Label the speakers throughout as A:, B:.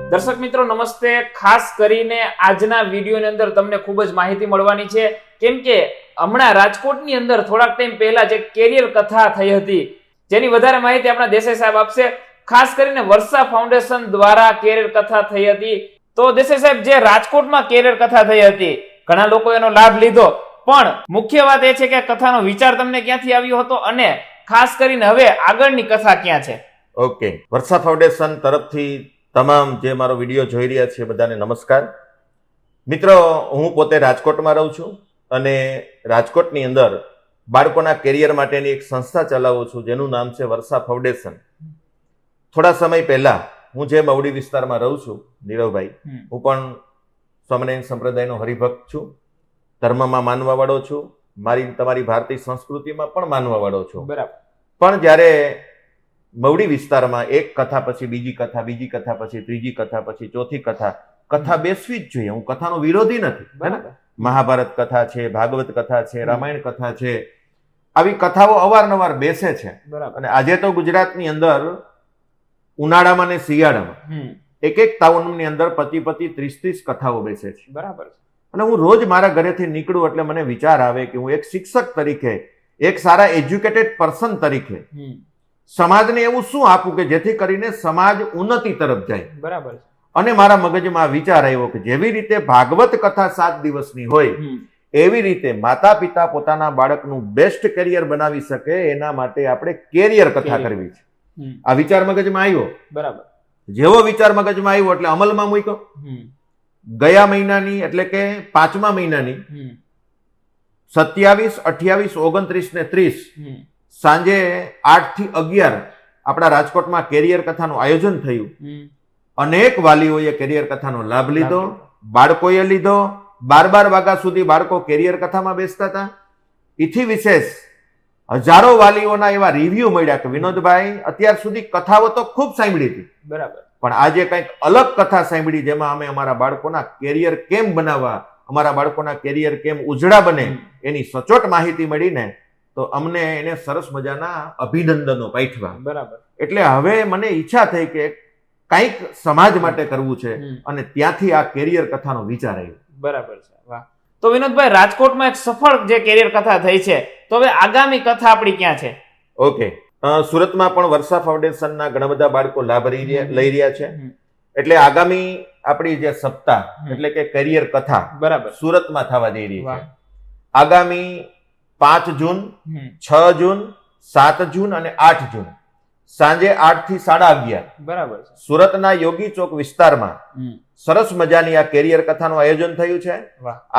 A: દર્શક મિત્રો નમસ્તે. ખાસ કરીને આજના વિડીયોની અંદર તમને ખૂબ જ માહિતી મળવાની છે, કેમ કે હમણાં રાજકોટની અંદર થોડાક ટાઈમ પહેલા જે કેરિયર કથા થઈ હતી, જેની વધારે માહિતી આપણા દેસાઈ સાહેબ આપશે. ખાસ કરીને વર્ષા ફાઉન્ડેશન દ્વારા કેરિયર કથા થઈ હતી. તો દેસાઈ સાહેબ, જે રાજકોટમાં કેરિયર કથા થઈ હતી, ઘણા લોકો એનો લાભ લીધો, પણ મુખ્ય વાત એ છે કે કથાનો વિચાર તમને ક્યાંથી આવ્યો હતો અને ખાસ કરીને હવે આગળની કથા ક્યાં છે?
B: ઓકે, વર્ષા ફાઉન્ડેશન તરફથી તમામ જે મારો વિડીયો જોઈ રહ્યા છે બધાને નમસ્કાર. મિત્રો, હું પોતે રાજકોટમાં રહું છું અને રાજકોટની અંદર બાળકોના કેરિયર માટેની એક સંસ્થા ચલાવું છું, જેનું નામ છે વર્ષા ફાઉન્ડેશન. થોડા સમય પહેલા હું જે મવડી વિસ્તારમાં રહું છું, નીરવભાઈ, હું પણ સ્વામિનારાયણ સંપ્રદાયનો હરિભક્ત છું, ધર્મમાં માનવા વાળો છું, તમારી ભારતીય સંસ્કૃતિમાં પણ માનવા વાળો છું.
A: બરાબર.
B: પણ જ્યારે મવડી વિસ્તારમાં એક કથા પછી બીજી કથા, બીજી કથા પછી ત્રીજી કથા, પછી ચોથી કથા બેસવી જ જોઈએ. હું કથાનો વિરોધી નથી. મહાભારત કથા છે, ભાગવત કથા છે, રામાયણ કથા છે, આવી કથાઓ અવારનવાર બેસે છે. અને આજે તો ગુજરાતની અંદર ઉનાળામાં ને શિયાળામાં એક ટાઉનની અંદર 25-30 કથાઓ બેસે છે.
A: બરાબર.
B: અને હું રોજ મારા ઘરેથી નીકળું એટલે મને વિચાર આવે કે હું એક શિક્ષક તરીકે, એક સારા એજ્યુકેટેડ પર્સન તરીકે સમાજને એવું શું આપું કે જેથી કરીને સમાજ ઉન્નતિ તરફ જાય.
A: બરાબર.
B: અને મારા મગજમાં વિચાર આવ્યો કે જેવી રીતે ભાગવત કથા 7 દિવસની હોય, એવી રીતે માતા પિતા પોતાના બાળકનું બેસ્ટ કેરિયર બનાવી શકે એના માટે આપણે કેરિયર કથા કરવી છે. આ વિચાર મગજમાં આવ્યો.
A: બરાબર.
B: જેવો વિચાર મગજમાં આવ્યો એટલે અમલમાં મૂક્યો. ગયા મહિનાની એટલે કે 5મા મહિનાની 27, 28, 29 ને 30 સાંજે 8 થી 11 આપણા રાજકોટમાં કેરિયર કથાનું આયોજન થયું. અનેક વાલીઓએ કેરિયર કથાનો લાભ લીધો, બાળકોએ લીધો. 12 વાગ્યા સુધી બાળકો કેરિયર કથામાં બેસતા હતા. એથી વિશેષ હજારો વાલીઓના એવા રિવ્યુ મળ્યા કે વિનોદભાઈ, અત્યાર સુધી કથાઓ તો ખૂબ સાંભળી હતી,
A: બરાબર, પણ
B: આજે કંઈક અલગ કથા સાંભળી જેમાં અમે અમારા બાળકોના કેરિયર કેમ બનાવવા, અમારા બાળકોના કેરિયર કેમ ઉજળા બને એની સચોટ માહિતી મળીને તો અમને એને સરસ મજાના અભિનંદનો પાઠવ્યા.
A: બરાબર.
B: એટલે હવે મને ઈચ્છા થઈ કે કંઈક સમાજ માટે કરવું છે અને ત્યાંથી આ કેરિયર કથાનો વિચાર આવ્યો.
A: બરાબર છે. વાહ. તો વિનોદભાઈ, રાજકોટમાં એક સફળ જે કેરિયર કથા થઈ છે, તો હવે આગામી કથા આપણી ક્યાં છે?
B: ઓકે, સુરતમાં પણ વર્ષા ફાઉન્ડેશનના ઘણા બધા બાળકો લાભ લઈ રહ્યા છે. એટલે આગામી આપણી જે સપ્તાહ એટલે કે કેરિયર કથા
A: બરાબર
B: સુરતમાં થવા જઈ રહી છે. આગામી 5 જૂન, 6 જૂન, 7 જૂન અને 8 જૂન સાંજે 8 થી 11:30
A: બરાબર
B: સુરતના યોગી ચોક વિસ્તારમાં સરસ મજાની આ કેરિયર કથાનું આયોજન થયું છે.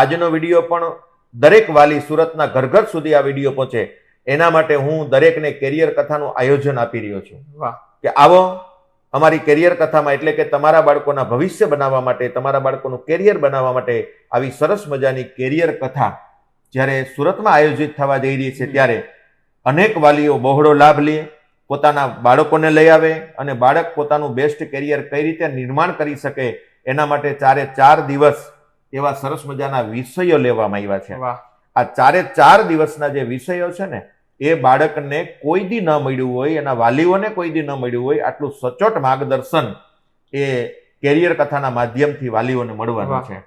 B: આજનો વિડીયો પણ દરેક વાલી સુરતના ઘર ઘર સુધી આ વિડીયો પહોંચે એના માટે હું દરેકને કેરિયર કથાનું આયોજન આપી રહ્યો છું કે આવો અમારી કેરિયર કથામાં. એટલે કે તમારા બાળકોના ભવિષ્ય બનાવવા માટે, તમારા બાળકોનું કેરિયર બનાવવા માટે આવી સરસ મજાની કેરિયર કથા જ્યારે સુરતમાં આયોજિત થવા જઈ રહી છે, ત્યારે અનેક વાલીઓ બહોળો લાભ લે, પોતાના બાળકોને લઈ આવે અને બાળક પોતાનું બેસ્ટ કેરિયર કઈ રીતે નિર્માણ કરી શકે એના માટે 4 દિવસ એવા સરસ મજાના વિષયો લેવામાં આવ્યા છે. આ 4 દિવસના જે વિષયો છે ને, એ બાળકને કોઈ દી ન મળ્યું હોય, એના વાલીઓને કોઈ દી ન મળ્યું હોય, આટલું સચોટ માર્ગદર્શન એ કેરિયર કથાના માધ્યમથી વાલીઓને મળવાનું છે.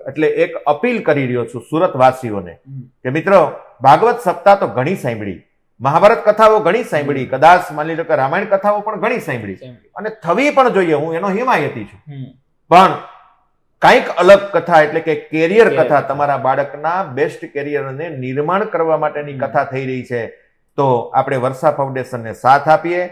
B: એટલે એક અપીલ કરી રહ્યો છું સુરત વાસીઓને કે મિત્રો, ભાગવત સપ્તાહ તો ઘણી સાંભળી, મહાભારત કથાઓ ઘણી સાંભળી, કદાચ માની લો કે રામાયણ કથાઓ પણ ઘણી સાંભળી અને થવી પણ જોઈએ, હું એનો હિમાયતી છું. પણ કંઈક અલગ કથા એટલે કે કેરિયર કથા, તમારા બાળકના બેસ્ટ કેરિયરને નિર્માણ કરવા માટેની કથા થઈ રહી છે. તો આપણે વર્ષા ફાઉન્ડેશનને સાથ આપીએ,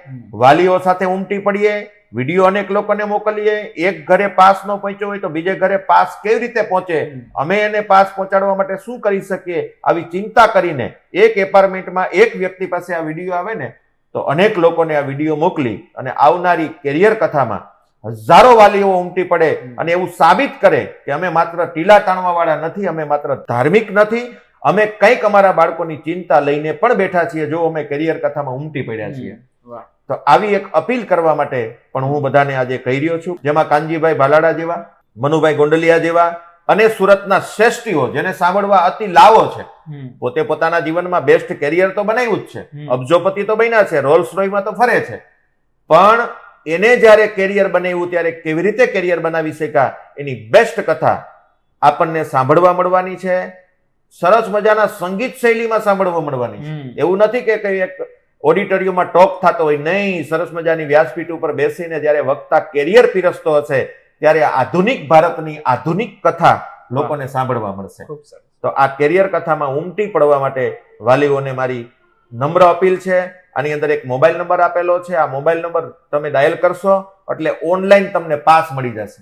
B: વાલીઓ સાથે ઉમટી પડીએ, વિડીયો અનેક લોકોને મોકલીએ. એક ઘરે પાસ ન પહોંચ્યો હોય તો બીજે ઘરે પાસ કેવી રીતે પહોંચે, અમે એને પાસ પહોંચાડવા માટે શું કરી શકીએ, આવી ચિંતા કરીને એક એપાર્ટમેન્ટમાં એક વ્યક્તિ પાસે આ વિડીયો આવે ને તો અનેક લોકોને આ વિડીયો મોકલી અને આવનારી કેરિયર કથામાં હજારો વાલીઓ ઉમટી પડે અને એવું સાબિત કરે કે અમે માત્ર ટીલા તાણવા વાળા નથી, અમે માત્ર ધાર્મિક નથી, અમે કંઈક અમારા બાળકોની ચિંતા લઈને પણ બેઠા છીએ જો અમે કેરિયર કથામાં ઉમટી પડ્યા છીએ. તો આવી એક અપીલ કરવા માટે પણ હું બધાને આજે કહી રહ્યો છું, જેમાં કાનજીભાઈ ભાલાડા જેવા, મનુભાઈ ગોંડલિયા જેવા અને સુરતના શ્રેષ્ઠીઓ જેને સાંભળવા અતિ લાવો છે, પોતે પોતાના જીવનમાં બેસ્ટ કેરિયર તો બનાવ્યું જ છે, અબજોપતિ તો બન્યા છે, રોલ્સ રોયમાં તો ફરે છે, પણ એને જ્યારે કેરિયર બનાવ્યું ત્યારે કેવી રીતે કેરિયર બનાવી શક્યા એની બેસ્ટ કથા આપણને સાંભળવા મળવાની છે. સરસ મજાના સંગીત શૈલીમાં સાંભળવા મળવાની છે. એવું નથી કે કઈ એક ઓડિટોરિયમમાં ટોક થતો હોય, નહીં. સરસ મજાની વ્યાસપીઠ ઉપર બેસીને જ્યારે વક્તા કેરિયર પીરસતો હશે ત્યારે આધુનિક ભારતની આધુનિક કથા લોકોને સાંભળવા મળશે. તો આ કેરિયર કથામાં ઉમટી પડવા માટે વાલીઓને મારી નમ્ર અપીલ છે. આની અંદર એક મોબાઈલ નંબર આપેલો છે. આ મોબાઈલ નંબર તમે ડાયલ કરશો એટલે ઓનલાઈન તમને પાસ મળી જશે.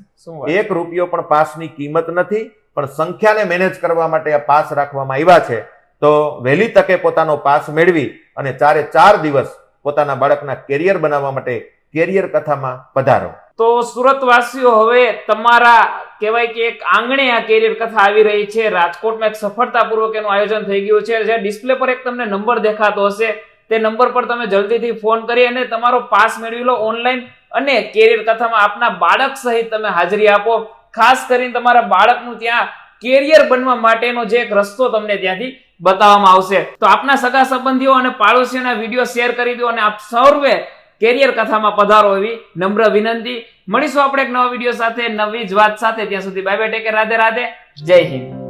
B: 1 રૂપિયો પણ પાસની કિંમત નથી, પણ સંખ્યાને મેનેજ કરવા માટે આ પાસ રાખવામાં આવ્યા છે. તો વહેલી તકે પોતાનો પાસ મેળવી અને 4 દિવસ પોતાના બાળકના કેરિયર બનાવવા માટે કેરિયર કથામાં પધારો.
A: તો સુરતવાસીઓ, હવે તમારા કહેવાય કે એક આંગણે આ કેરિયર કથા આવી રહી છે. રાજકોટમાં એક સફળતાપૂર્વક એનું આયોજન થઈ ગયું છે. જે ડિસ્પ્લે પર એક તમને નંબર દેખાતો હશે, તે નંબર પર તમે જલ્દીથી ફોન કરી અને તમારો પાસ મેળવી લો ઓનલાઈન, અને કેરિયર કથામાં આપના બાળક સહિત તમે હાજરી આપો. ખાસ કરીને તમારા બાળકનું ત્યાં કેરિયર બનવા માટેનો જે એક રસ્તો તમને ત્યાંથી બતાવવામાં આવશે. તો આપના સગા સંબંધીઓ અને પાડોશીઓના વિડીયો શેર કરી દો અને આપ સર્વે કેરિયર કથામાં પધારો એવી નમ્ર વિનંતી. મળીશું આપણે એક નવા વિડીયો સાથે, નવી જ વાત સાથે. ત્યાં સુધી bye bye, take care, Radhe Radhe, જય હિન્દ.